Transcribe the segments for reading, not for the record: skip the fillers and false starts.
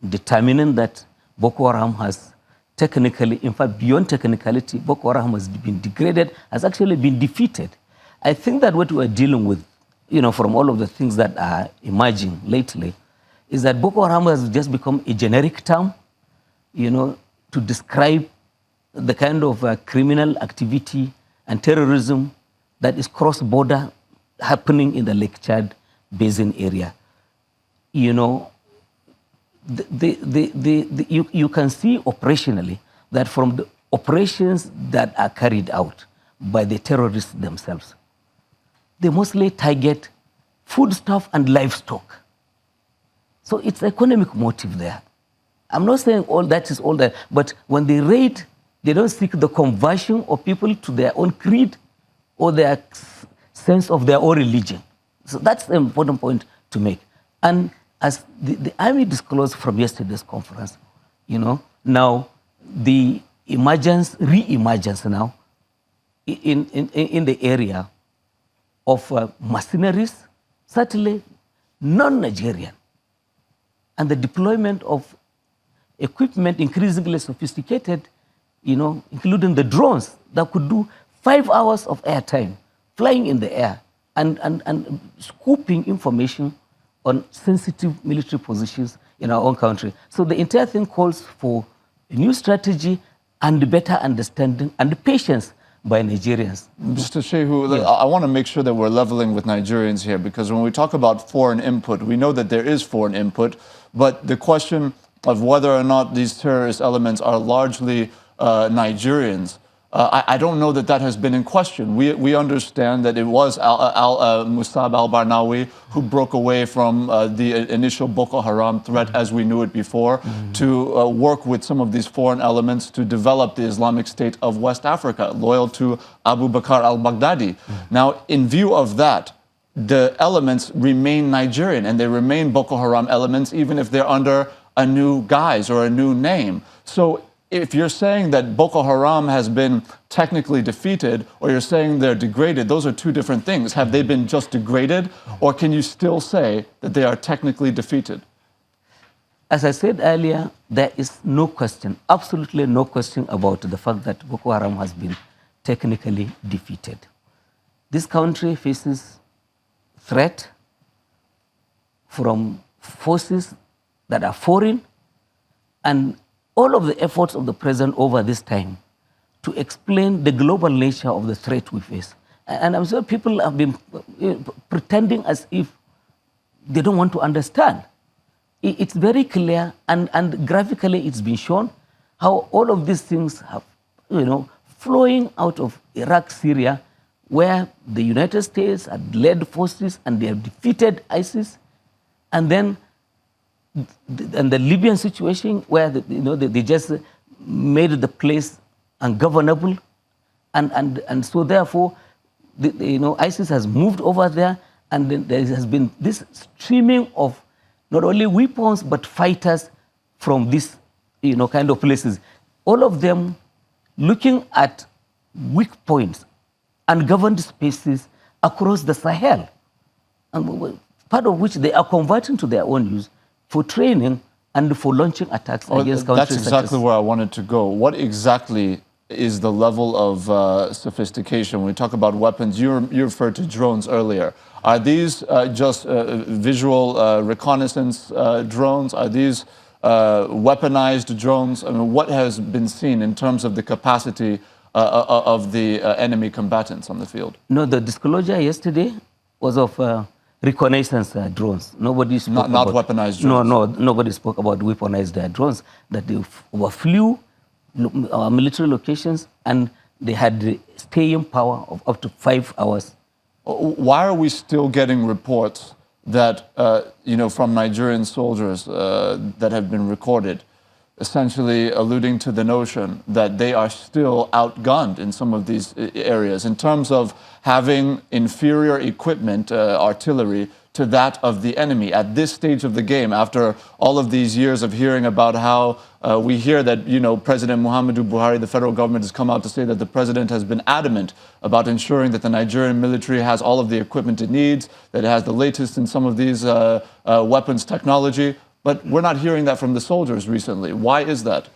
determining that Boko Haram has technically, in fact, beyond technicality, Boko Haram has been degraded, has actually been defeated. I think that what we're dealing with, from all of the things that are emerging lately, is that Boko Haram has just become a generic term, to describe the kind of criminal activity and terrorism that is cross-border happening in the Lake Chad Basin area. You can see operationally that from the operations that are carried out by the terrorists themselves, they mostly target foodstuff and livestock. So it's economic motive there. I'm not saying all that is all that, but when they raid, they don't seek the conversion of people to their own creed or their sense of their own religion. So that's the important point to make. And as the army disclosed from yesterday's conference, now the re-emergence now in the area of mercenaries, certainly non-Nigerian, and the deployment of equipment increasingly sophisticated, including the drones that could do 5 hours of airtime, flying in the air and scooping information on sensitive military positions in our own country. So the entire thing calls for a new strategy and better understanding and patience by Nigerians. Mr. Shehu, yes. I want to make sure that we're leveling with Nigerians here, because when we talk about foreign input, we know that there is foreign input, but the question of whether or not these terrorist elements are largely Nigerians, I don't know that that has been in question. We understand that it was Musab al-Barnawi who broke away from the initial Boko Haram threat as we knew it before to work with some of these foreign elements to develop the Islamic State of West Africa, loyal to Abu Bakr al-Baghdadi. Now, in view of that, the elements remain Nigerian and they remain Boko Haram elements even if they're under a new guise or a new name. So if you're saying that Boko Haram has been technically defeated or you're saying they're degraded, those are two different things. Have they been just degraded, or can you still say that they are technically defeated? As I said earlier, there is no question, absolutely no question about the fact that Boko Haram has been technically defeated. This country faces threat from forces that are foreign, and all of the efforts of the president over this time to explain the global nature of the threat we face. And I'm sure people have been pretending as if they don't want to understand. It's very clear, and graphically it's been shown how all of these things have, flowing out of Iraq, Syria, where the United States had led forces and they have defeated ISIS, and then the Libyan situation where they just made the place ungovernable, and so therefore ISIS has moved over there, and then there has been this streaming of not only weapons but fighters from these kind of places, all of them looking at weak points, ungoverned spaces across the Sahel, and part of which they are converting to their own use for training and for launching attacks against countries. That's exactly where I wanted to go. What exactly is the level of sophistication? When we talk about weapons, you referred to drones earlier. Are these just visual reconnaissance drones? Are these weaponized drones? I mean, what has been seen in terms of the capacity of the enemy combatants on the field? No, the disclosure yesterday was of reconnaissance drones. Nobody spoke not weaponized drones. No, nobody spoke about weaponized drones. That they overflew military locations and they had staying power of up to 5 hours. Why are we still getting reports that from Nigerian soldiers that have been recorded, essentially alluding to the notion that they are still outgunned in some of these areas in terms of having inferior equipment, artillery, to that of the enemy at this stage of the game, after all of these years of hearing about how we hear that, President Muhammadu Buhari, the federal government, has come out to say that the president has been adamant about ensuring that the Nigerian military has all of the equipment it needs, that it has the latest in some of these weapons technology. But we're not hearing that from the soldiers recently. Why is that?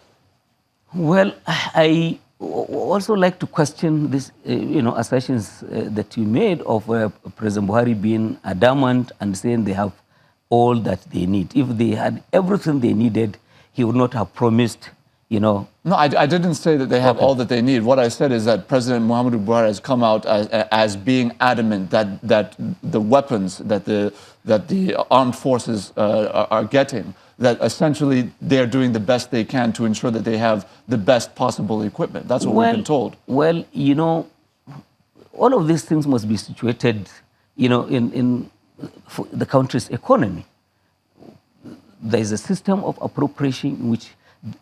Well, I also like to question this, assertions that you made of President Buhari being adamant and saying they have all that they need. If they had everything they needed, he would not have promised, No, I didn't say that they have all that they need. What I said is that President Muhammadu Buhari has come out as being adamant that the weapons that the armed forces are getting, that essentially they're doing the best they can to ensure that they have the best possible equipment. That's what we've been told. Well, all of these things must be situated, in for the country's economy. There is a system of appropriation in which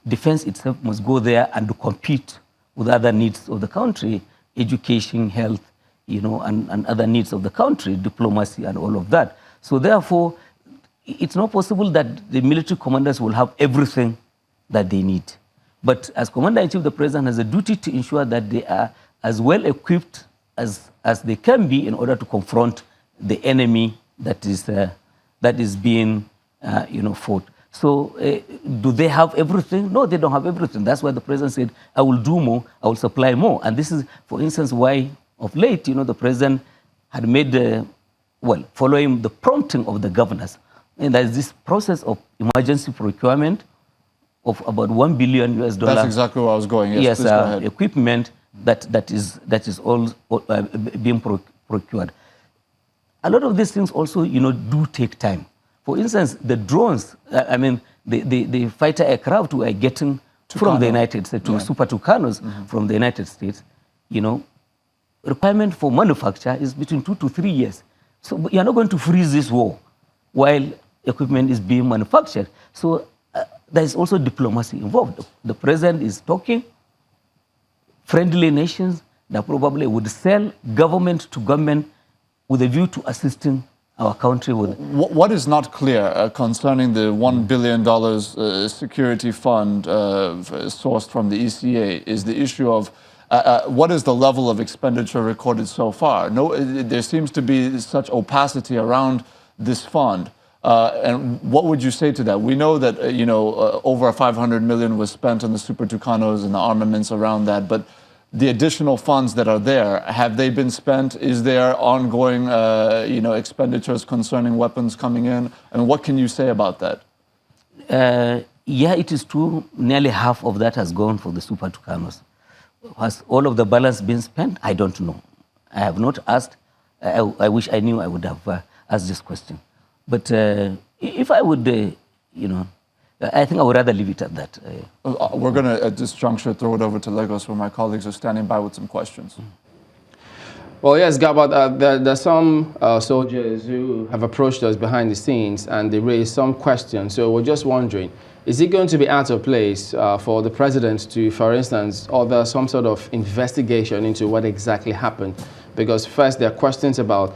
defense itself must go there and compete with other needs of the country, education, health, and other needs of the country, diplomacy and all of that. So therefore, it's not possible that the military commanders will have everything that they need. But as Commander-in-Chief, the President has a duty to ensure that they are as well equipped as they can be in order to confront the enemy that is being fought. So do they have everything? No, they don't have everything. That's why the President said, I will do more, I will supply more. And this is, for instance, why of late, the President had made, following the prompting of the governors, and there's this process of emergency procurement of about $1 billion. That's exactly where I was going. Yes, equipment that is all being procured. A lot of these things also, do take time. For instance, the drones, the fighter aircraft we are getting from the United States, Super Tucanos from the United States, requirement for manufacture is between 2 to 3 years. So you're not going to freeze this war while equipment is being manufactured. So there is also diplomacy involved. The President is talking, friendly nations that probably would sell government to government with a view to assisting our country with. What is not clear concerning the $1 billion security fund sourced from the ECA is the issue of what is the level of expenditure recorded so far? No, there seems to be such opacity around this fund. And what would you say to that? We know that over 500 million was spent on the Super Tucanos and the armaments around that, but the additional funds that are there, have they been spent? Is there ongoing expenditures concerning weapons coming in? And what can you say about that? Yeah, it is true. Nearly half of that has gone for the Super Tucanos. Has all of the balance been spent? I don't know. I have not asked. I wish I knew. I would have asked this question. But if I would, I think I would rather leave it at that. We're going to, at this juncture, throw it over to Lagos, where my colleagues are standing by with some questions. Well, yes, Garba, there are some soldiers who have approached us behind the scenes and they raised some questions. So we're just wondering, is it going to be out of place for the president to, for instance, order some sort of investigation into what exactly happened? Because first, there are questions about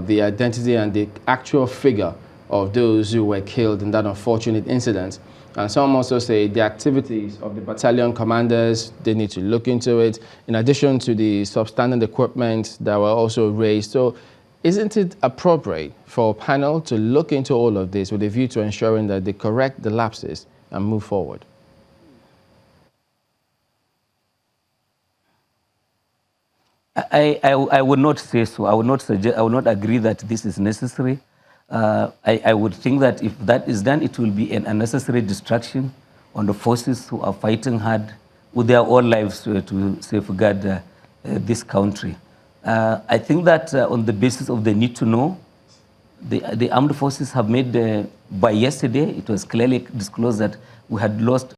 the identity and the actual figure of those who were killed in that unfortunate incident. And some also say the activities of the battalion commanders, they need to look into it, in addition to the substandard equipment that were also raised. So isn't it appropriate for a panel to look into all of this with a view to ensuring that they correct the lapses and move forward? I would not say so. I would not suggest. I would not agree that this is necessary. I would think that if that is done, it will be an unnecessary distraction on the forces who are fighting hard with their own lives to safeguard this country. I think that on the basis of the need to know, the armed forces have made, by yesterday, it was clearly disclosed that we had lost